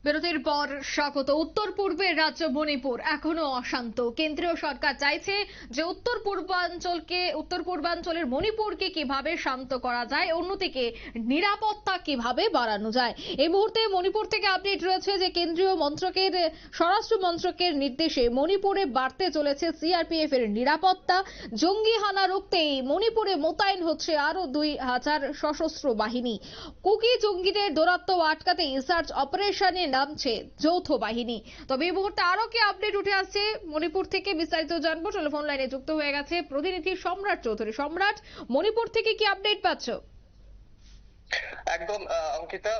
বিরতির পর স্বাগত। উত্তর পূর্বের রাজ্য মণিপুর এখনো অশান্ত। কেন্দ্রীয় সরকার চাইছে যে উত্তর পূর্বাঞ্চলের মণিপুরকে কিভাবে শান্ত করা যায়, অন্যদিকে নিরাপত্তা কিভাবে বাড়ানো যায়। এই মুহূর্তে মণিপুর থেকে আপডেট রয়েছে যে কেন্দ্রীয় স্বরাষ্ট্র মন্ত্রকের নির্দেশে মণিপুরে বাড়তে চলেছে সিআরপিএফ এর নিরাপত্তা। জঙ্গি হানা রুখতেই মণিপুরে মোতায়েন হচ্ছে আরো 2000 সশস্ত্র বাহিনী। কুকি জঙ্গিদের দৌরাত্ম্য আটকাতে সার্চ অপারেশনে নামছে যৌথ বাহিনী। তবে এই মুহূর্তে আরো কি আপডেট উঠে আসছে মণিপুর থেকে বিস্তারিত জানবো। টেলিফোন লাইনে যুক্ত হয়ে গেছে প্রতিনিধি সম্রাট চৌধুরী। সম্রাট, মণিপুর থেকে কি আপডেট পাচ্ছ? একদম অঙ্কিতা,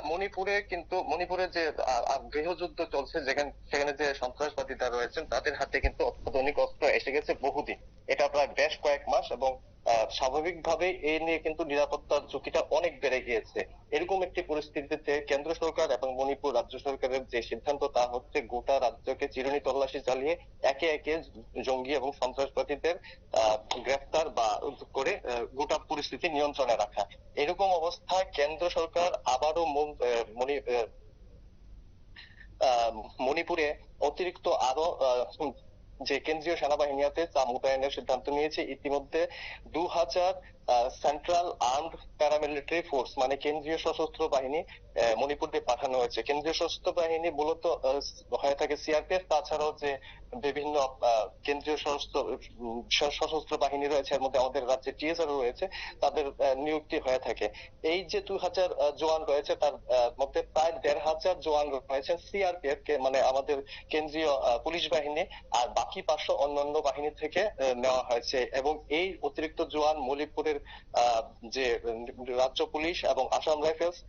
মণিপুরে যে গৃহযুদ্ধ চলছে, সেখানে যে সন্ত্রাসবাদীরা রয়েছেন তাদের হাতে কিন্তু অত্যাধুনিক অস্ত্র এসে গেছে বহুদিন। এটা প্রায় বেশ কয়েক মাস, এবং স্বাভাবিকভাবে এই নিয়ে কিন্তু নিরাপত্তার ঝুঁকিটা অনেক বেড়ে গিয়েছে। এরকম একটি পরিস্থিতিতে কেন্দ্র সরকার এবং মণিপুর রাজ্য সরকারের যে সিদ্ধান্ত, তা হচ্ছে গোটা রাজ্যকে চিরুনি তল্লাশি চালিয়ে একে একে জঙ্গি এবং সন্ত্রাসবাদীদের গ্রেফতার বা করে গোটা পরিস্থিতি নিয়ন্ত্রণে রাখা। এরকম অবস্থায় কেন্দ্র সরকার আবারও মণিপুরে অতিরিক্ত আরো যে কেন্দ্রীয় সেনাবাহিনী আছে তা মোতায়েনের সিদ্ধান্ত নিয়েছে। ইতিমধ্যে 2000 সেন্ট্রাল আর্মড প্যারামিলিটারি ফোর্স, মানে কেন্দ্রীয় সশস্ত্র বাহিনী মণিপুরে পাঠানো হয়েছে। কেন্দ্রীয় সশস্ত্র বাহিনী মূলত হয়ে থাকে সিআরপিএফ, তাছাড়াও যে বিভিন্ন কেন্দ্রীয় সশস্ত্র বাহিনী রয়েছে, এর মধ্যে আমাদের রাজ্যে টিএসআর রয়েছে, তাদের নিযুক্তি হয়ে থাকে। এই যে 2000 জওয়ান রয়েছে, তার মধ্যে প্রায় 1500 জওয়ান রয়েছেন সিআরপিএফ কে, মানে আমাদের কেন্দ্রীয় পুলিশ বাহিনী, আর বাকি 500 অন্যান্য বাহিনী থেকে নেওয়া হয়েছে। এবং এই অতিরিক্ত জওয়ান মণিপুরের যে রাজ্য পুলিশ এবং আসাম রাইফেলস,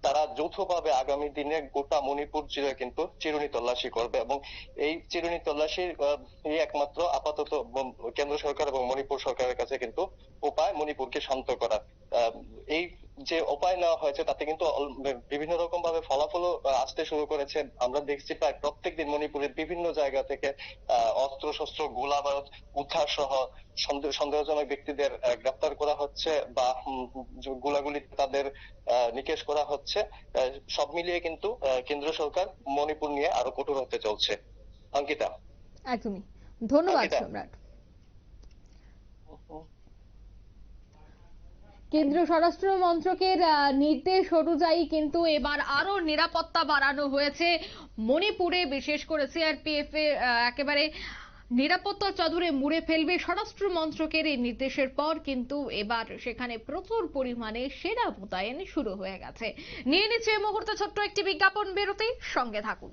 তারা যৌথভাবে আগামী দিনে গোটা মণিপুর জুড়ে কিন্তু চিরুনি তল্লাশি করবে। এবং এই চিরুনি তল্লাশির একমাত্র আপাতত কেন্দ্র সরকার এবং মণিপুর সরকারের কাছে কিন্তু উপায় মণিপুরকে শান্ত করা। এই যে উপায় নেওয়া হয়েছে তাতে কিন্তু বিভিন্ন রকম ভাবে ফলাফলও আসতে শুরু করেছে। আমরা দেখছি প্রায় প্রত্যেকদিন মণিপুরের বিভিন্ন জায়গা থেকে অস্ত্র শস্ত্র গোলা বারুদ উদ্ধার সহ সন্দেহজনক ব্যক্তিদের গ্রেপ্তার করা হচ্ছে, বা গোলাগুলি তাদের নিকেশ করা হচ্ছে। সব মিলিয়ে কিন্তু কেন্দ্র সরকার মণিপুর নিয়ে আরো কঠোর হতে চলছে। অঙ্কিতা। একদমই। ধন্যবাদ অঙ্কিতা। সম্রাট। কেন্দ্রীয় স্বরাষ্ট্র মন্ত্রকের নির্দেশ অনুযায়ী কিন্তু এবার আরো নিরাপত্তা বাড়ানো হয়েছে মণিপুরে। বিশেষ করে সিআরপিএফ এর একেবারে নিরাপত্তা চাদরে মুড়ে ফেলবে স্বরাষ্ট্র মন্ত্রকের এই নির্দেশের পর কিন্তু এবার সেখানে প্রচুর পরিমাণে সেনা মোতায়েন শুরু হয়ে গেছে। নিয়ে নিচ্ছে এই মুহূর্তে ছোট্ট একটি বিজ্ঞাপন বিরতি, সঙ্গে থাকুন।